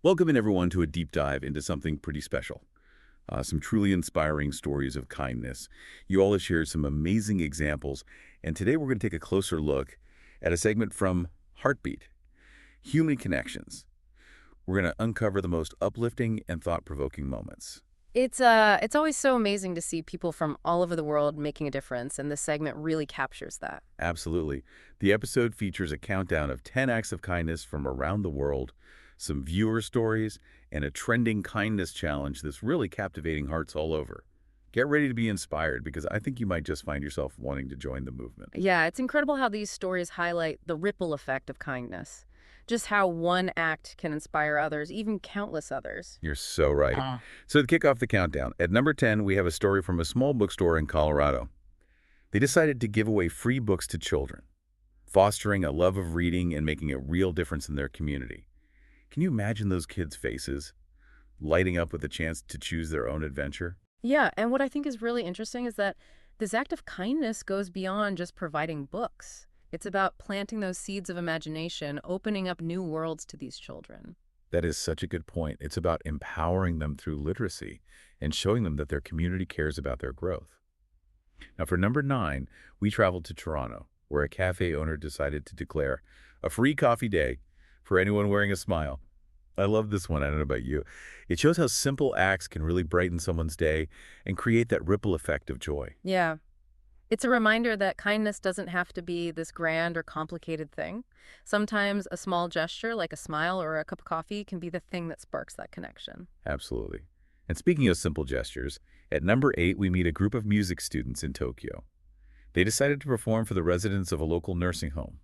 Welcome in everyone to a deep dive into something pretty special. Some truly inspiring stories of kindness. You all have shared some amazing examples, and today we're going to take a closer look at a segment from Heartbeat, Human Connections. We're going to uncover the most uplifting and thought-provoking moments. It's always so amazing to see people from all over the world making a difference, and this segment really captures that. Absolutely. The episode features a countdown of 10 acts of kindness from around the world, some viewer stories, and a trending kindness challenge that's really captivating hearts all over. Get ready to be inspired because I think you might just find yourself wanting to join the movement. Yeah, it's incredible how these stories highlight the ripple effect of kindness. Just how one act can inspire others, even countless others. You're so right. So to kick off the countdown, at number 10, we have a story from a small bookstore in Colorado. They decided to give away free books to children, fostering a love of reading and making a real difference in their community. Can you imagine those kids' faces, lighting up with the chance to choose their own adventure? Yeah, and what I think is really interesting is that this act of kindness goes beyond just providing books. It's about planting those seeds of imagination, opening up new worlds to these children. That is such a good point. It's about empowering them through literacy and showing them that their community cares about their growth. Now, for number 9, we traveled to Toronto, where a cafe owner decided to declare a free coffee day for anyone wearing a smile. I love this one. I don't know about you. It shows how simple acts can really brighten someone's day and create that ripple effect of joy. Yeah. It's a reminder that kindness doesn't have to be this grand or complicated thing. Sometimes a small gesture, like a smile or a cup of coffee, can be the thing that sparks that connection. Absolutely. And speaking of simple gestures, at number 8, we meet a group of music students in Tokyo. They decided to perform for the residents of a local nursing home.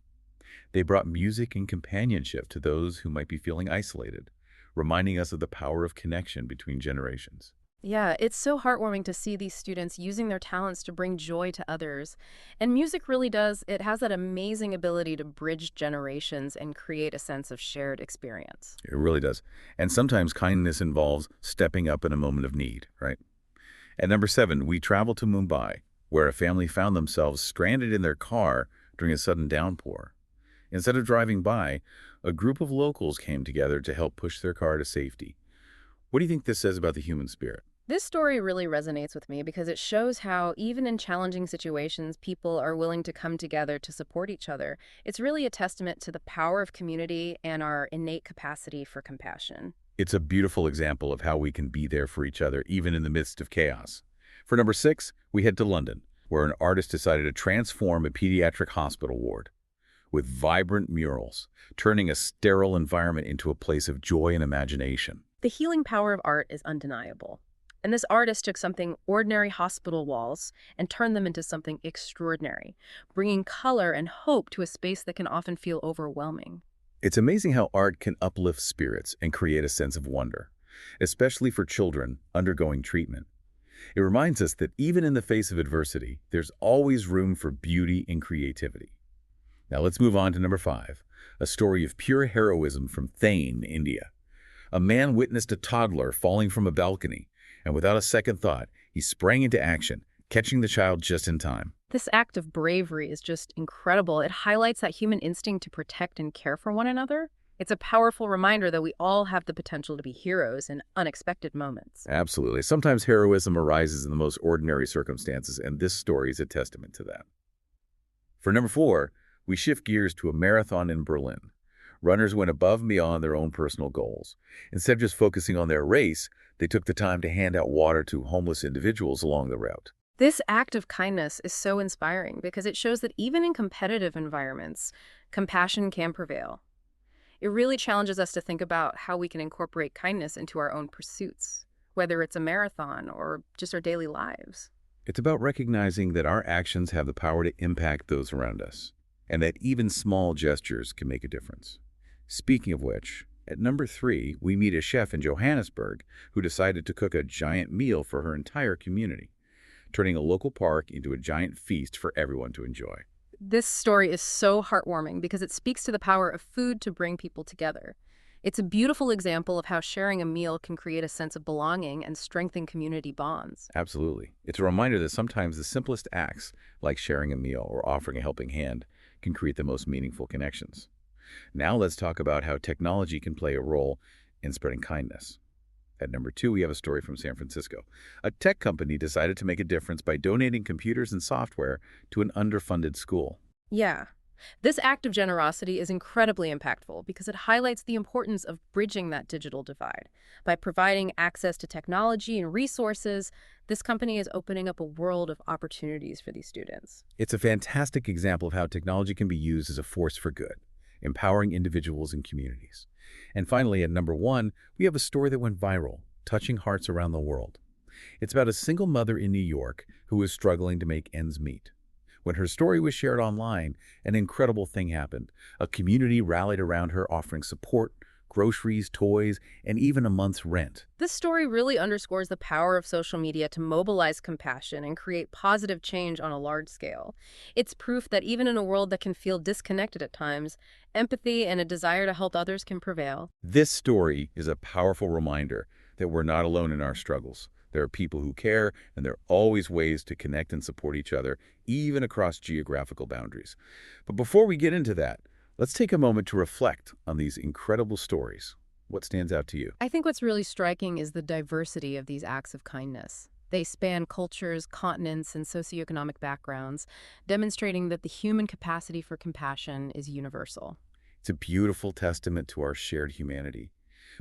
They brought music and companionship to those who might be feeling isolated, reminding us of the power of connection between generations. Yeah, it's so heartwarming to see these students using their talents to bring joy to others. And music really does, it has that amazing ability to bridge generations and create a sense of shared experience. It really does. And sometimes kindness involves stepping up in a moment of need, right? At number 7, we travel to Mumbai, where a family found themselves stranded in their car during a sudden downpour. Instead of driving by, a group of locals came together to help push their car to safety. What do you think this says about the human spirit? This story really resonates with me because it shows how, even in challenging situations, people are willing to come together to support each other. It's really a testament to the power of community and our innate capacity for compassion. It's a beautiful example of how we can be there for each other, even in the midst of chaos. For number 6, we head to London, where an artist decided to transform a pediatric hospital ward with vibrant murals, turning a sterile environment into a place of joy and imagination. The healing power of art is undeniable. And this artist took something ordinary hospital walls and turned them into something extraordinary, bringing color and hope to a space that can often feel overwhelming. It's amazing how art can uplift spirits and create a sense of wonder, especially for children undergoing treatment. It reminds us that even in the face of adversity, there's always room for beauty and creativity. Now let's move on to number 5, a story of pure heroism from Thane, India. A man witnessed a toddler falling from a balcony, and without a second thought, he sprang into action, catching the child just in time. This act of bravery is just incredible. It highlights that human instinct to protect and care for one another. It's a powerful reminder that we all have the potential to be heroes in unexpected moments. Absolutely. Sometimes heroism arises in the most ordinary circumstances, and this story is a testament to that. For number 4, we shift gears to a marathon in Berlin. Runners went above and beyond their own personal goals. Instead of just focusing on their race, they took the time to hand out water to homeless individuals along the route. This act of kindness is so inspiring because it shows that even in competitive environments, compassion can prevail. It really challenges us to think about how we can incorporate kindness into our own pursuits, whether it's a marathon or just our daily lives. It's about recognizing that our actions have the power to impact those around us, and that even small gestures can make a difference. Speaking of which, at number 3, we meet a chef in Johannesburg who decided to cook a giant meal for her entire community, turning a local park into a giant feast for everyone to enjoy. This story is so heartwarming because it speaks to the power of food to bring people together. It's a beautiful example of how sharing a meal can create a sense of belonging and strengthen community bonds. Absolutely. It's a reminder that sometimes the simplest acts, like sharing a meal or offering a helping hand, can create the most meaningful connections. Now let's talk about how technology can play a role in spreading kindness. At number 2, we have a story from San Francisco. A tech company decided to make a difference by donating computers and software to an underfunded school. Yeah. This act of generosity is incredibly impactful because it highlights the importance of bridging that digital divide. By providing access to technology and resources, this company is opening up a world of opportunities for these students. It's a fantastic example of how technology can be used as a force for good, empowering individuals and communities. And finally, at number 1, we have a story that went viral, touching hearts around the world. It's about a single mother in New York who was struggling to make ends meet. When her story was shared online, an incredible thing happened. A community rallied around her, offering support, groceries, toys, and even a month's rent. This story really underscores the power of social media to mobilize compassion and create positive change on a large scale. It's proof that even in a world that can feel disconnected at times, empathy and a desire to help others can prevail. This story is a powerful reminder that we're not alone in our struggles. There are people who care, and there are always ways to connect and support each other, even across geographical boundaries. But before we get into that, let's take a moment to reflect on these incredible stories. What stands out to you? I think what's really striking is the diversity of these acts of kindness. They span cultures, continents, and socioeconomic backgrounds, demonstrating that the human capacity for compassion is universal. It's a beautiful testament to our shared humanity.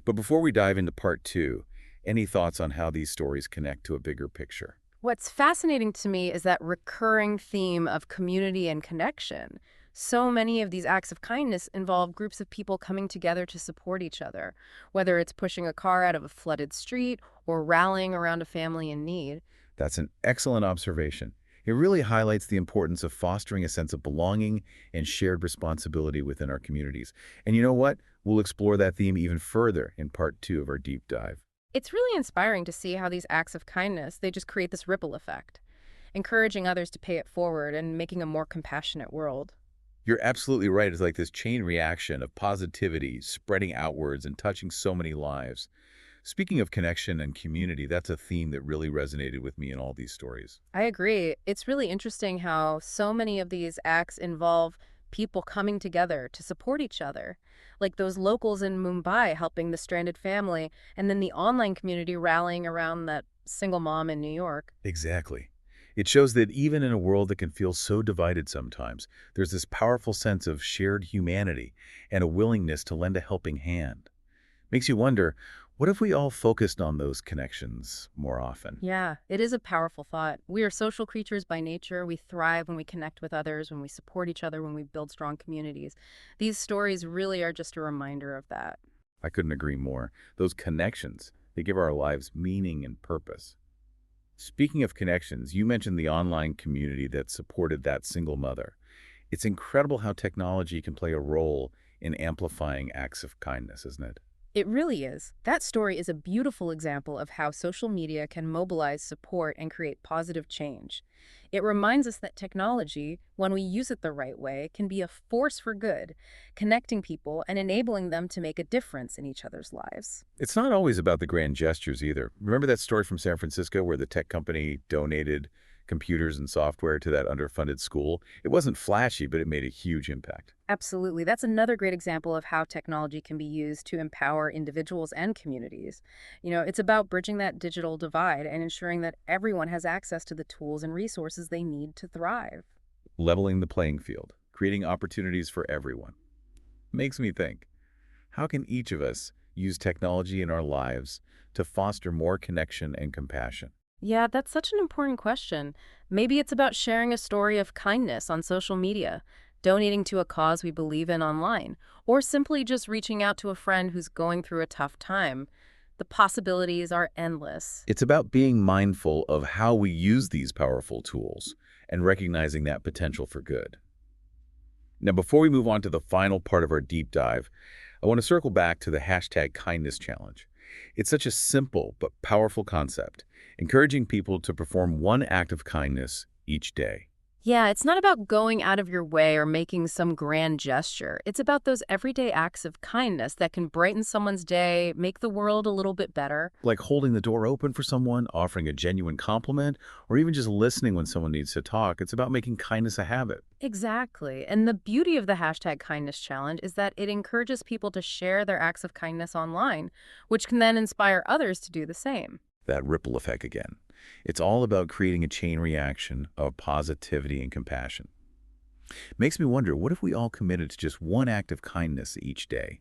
But before we dive into part 2, any thoughts on how these stories connect to a bigger picture? What's fascinating to me is that recurring theme of community and connection. So many of these acts of kindness involve groups of people coming together to support each other, whether it's pushing a car out of a flooded street or rallying around a family in need. That's an excellent observation. It really highlights the importance of fostering a sense of belonging and shared responsibility within our communities. And you know what? We'll explore that theme even further in part 2 of our deep dive. It's really inspiring to see how these acts of kindness, they just create this ripple effect, encouraging others to pay it forward and making a more compassionate world. You're absolutely right. It's like this chain reaction of positivity spreading outwards and touching so many lives. Speaking of connection and community, that's a theme that really resonated with me in all these stories. I agree. It's really interesting how so many of these acts involve people coming together to support each other, like those locals in Mumbai helping the stranded family, and then the online community rallying around that single mom in New York. Exactly. It shows that even in a world that can feel so divided sometimes, there's this powerful sense of shared humanity and a willingness to lend a helping hand. Makes you wonder, what if we all focused on those connections more often? Yeah, it is a powerful thought. We are social creatures by nature. We thrive when we connect with others, when we support each other, when we build strong communities. These stories really are just a reminder of that. I couldn't agree more. Those connections, they give our lives meaning and purpose. Speaking of connections, you mentioned the online community that supported that single mother. It's incredible how technology can play a role in amplifying acts of kindness, isn't it? It really is. That story is a beautiful example of how social media can mobilize support and create positive change. It reminds us that technology, when we use it the right way, can be a force for good, connecting people and enabling them to make a difference in each other's lives. It's not always about the grand gestures either. Remember that story from San Francisco where the tech company donated computers and software to that underfunded school? It wasn't flashy, but it made a huge impact. Absolutely. That's another great example of how technology can be used to empower individuals and communities. It's about bridging that digital divide and ensuring that everyone has access to the tools and resources they need to thrive. Leveling the playing field, creating opportunities for everyone. Makes me think, how can each of us use technology in our lives to foster more connection and compassion? Yeah, that's such an important question. Maybe it's about sharing a story of kindness on social media, donating to a cause we believe in online, or simply just reaching out to a friend who's going through a tough time. The possibilities are endless. It's about being mindful of how we use these powerful tools and recognizing that potential for good. Now, before we move on to the final part of our deep dive, I want to circle back to the hashtag kindness challenge. It's such a simple but powerful concept, encouraging people to perform one act of kindness each day. Yeah, it's not about going out of your way or making some grand gesture. It's about those everyday acts of kindness that can brighten someone's day, make the world a little bit better. Like holding the door open for someone, offering a genuine compliment, or even just listening when someone needs to talk. It's about making kindness a habit. Exactly. And the beauty of the hashtag kindness challenge is that it encourages people to share their acts of kindness online, which can then inspire others to do the same. That ripple effect again. It's all about creating a chain reaction of positivity and compassion. Makes me wonder, what if we all committed to just one act of kindness each day?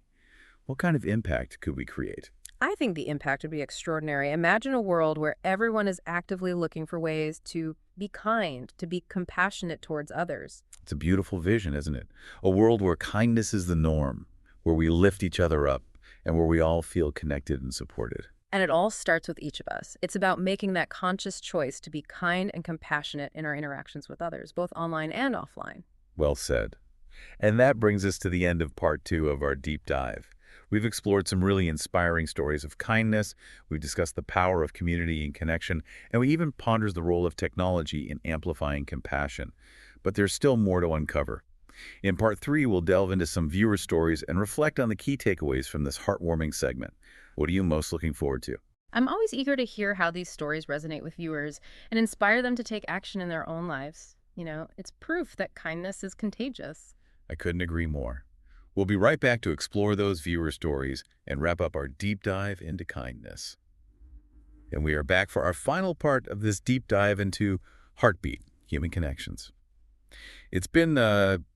What kind of impact could we create? I think the impact would be extraordinary. Imagine a world where everyone is actively looking for ways to be kind, to be compassionate towards others. It's a beautiful vision, isn't it? A world where kindness is the norm, where we lift each other up, and where we all feel connected and supported. And it all starts with each of us. It's about making that conscious choice to be kind and compassionate in our interactions with others, both online and offline. Well said. And that brings us to the end of part 2 of our deep dive. We've explored some really inspiring stories of kindness, we've discussed the power of community and connection, and we even pondered the role of technology in amplifying compassion. But there's still more to uncover. In part 3, we'll delve into some viewer stories and reflect on the key takeaways from this heartwarming segment. What are you most looking forward to? I'm always eager to hear how these stories resonate with viewers and inspire them to take action in their own lives. It's proof that kindness is contagious. I couldn't agree more. We'll be right back to explore those viewer stories and wrap up our deep dive into kindness. And we are back for our final part of this deep dive into Heartbeat, Human Connections. It's been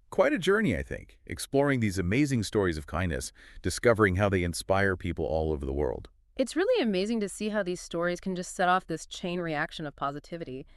quite a journey, I think, exploring these amazing stories of kindness, discovering how they inspire people all over the world. It's really amazing to see how these stories can just set off this chain reaction of positivity,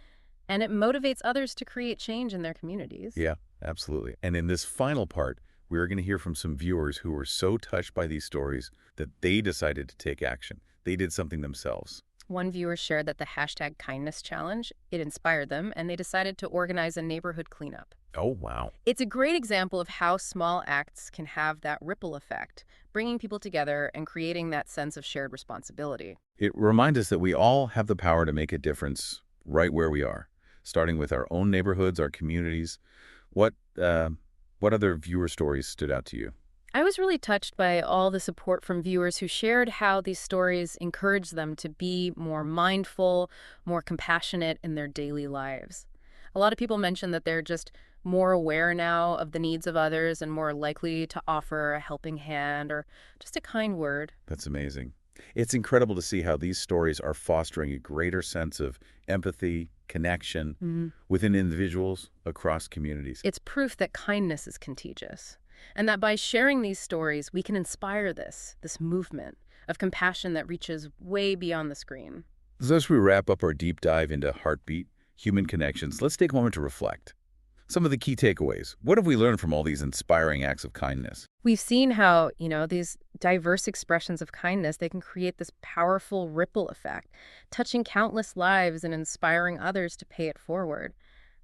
and it motivates others to create change in their communities. Yeah, absolutely. And in this final part, we're going to hear from some viewers who were so touched by these stories that they decided to take action. They did something themselves. One viewer shared that the hashtag kindness challenge, it inspired them, and they decided to organize a neighborhood cleanup. Oh, wow. It's a great example of how small acts can have that ripple effect, bringing people together and creating that sense of shared responsibility. It reminds us that we all have the power to make a difference right where we are, starting with our own neighborhoods, our communities. What other viewer stories stood out to you? I was really touched by all the support from viewers who shared how these stories encourage them to be more mindful, more compassionate in their daily lives. A lot of people mentioned that they're just more aware now of the needs of others and more likely to offer a helping hand or just a kind word. That's amazing. It's incredible to see how these stories are fostering a greater sense of empathy, connection within individuals across communities. It's proof that kindness is contagious, and that by sharing these stories, we can inspire this movement of compassion that reaches way beyond the screen. So as we wrap up our deep dive into Heartbeat, Human Connections, let's take a moment to reflect. Some of the key takeaways. What have we learned from all these inspiring acts of kindness? We've seen how, these diverse expressions of kindness, they can create this powerful ripple effect, touching countless lives and inspiring others to pay it forward.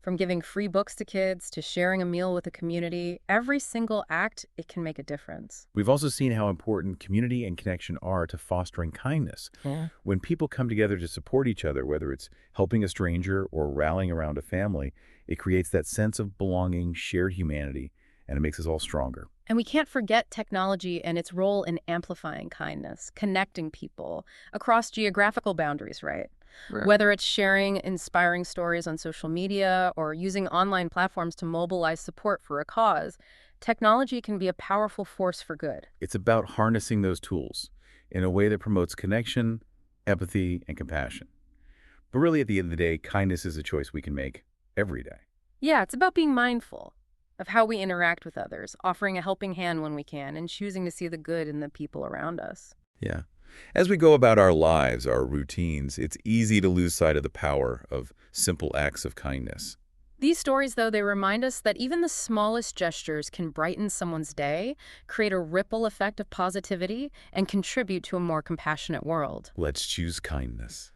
From giving free books to kids to sharing a meal with a community, every single act, it can make a difference. We've also seen how important community and connection are to fostering kindness. Yeah. When people come together to support each other, whether it's helping a stranger or rallying around a family, it creates that sense of belonging, shared humanity, and it makes us all stronger. And we can't forget technology and its role in amplifying kindness, connecting people across geographical boundaries, right? Right. Whether it's sharing inspiring stories on social media or using online platforms to mobilize support for a cause, technology can be a powerful force for good. It's about harnessing those tools in a way that promotes connection, empathy, and compassion. But really, at the end of the day, kindness is a choice we can make every day. Yeah, it's about being mindful of how we interact with others, offering a helping hand when we can, and choosing to see the good in the people around us. Yeah. As we go about our lives, our routines, it's easy to lose sight of the power of simple acts of kindness. These stories, though, they remind us that even the smallest gestures can brighten someone's day, create a ripple effect of positivity, and contribute to a more compassionate world. Let's choose kindness.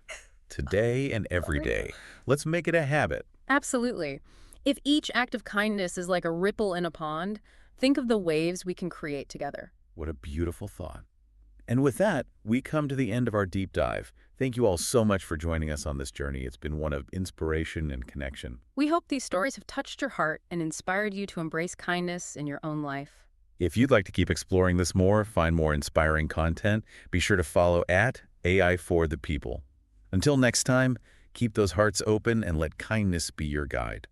Today and every day. Let's make it a habit. Absolutely. If each act of kindness is like a ripple in a pond, think of the waves we can create together. What a beautiful thought. And with that, we come to the end of our deep dive. Thank you all so much for joining us on this journey. It's been one of inspiration and connection. We hope these stories have touched your heart and inspired you to embrace kindness in your own life. If you'd like to keep exploring this more, find more inspiring content, be sure to follow at AI for the People. Until next time, keep those hearts open and let kindness be your guide.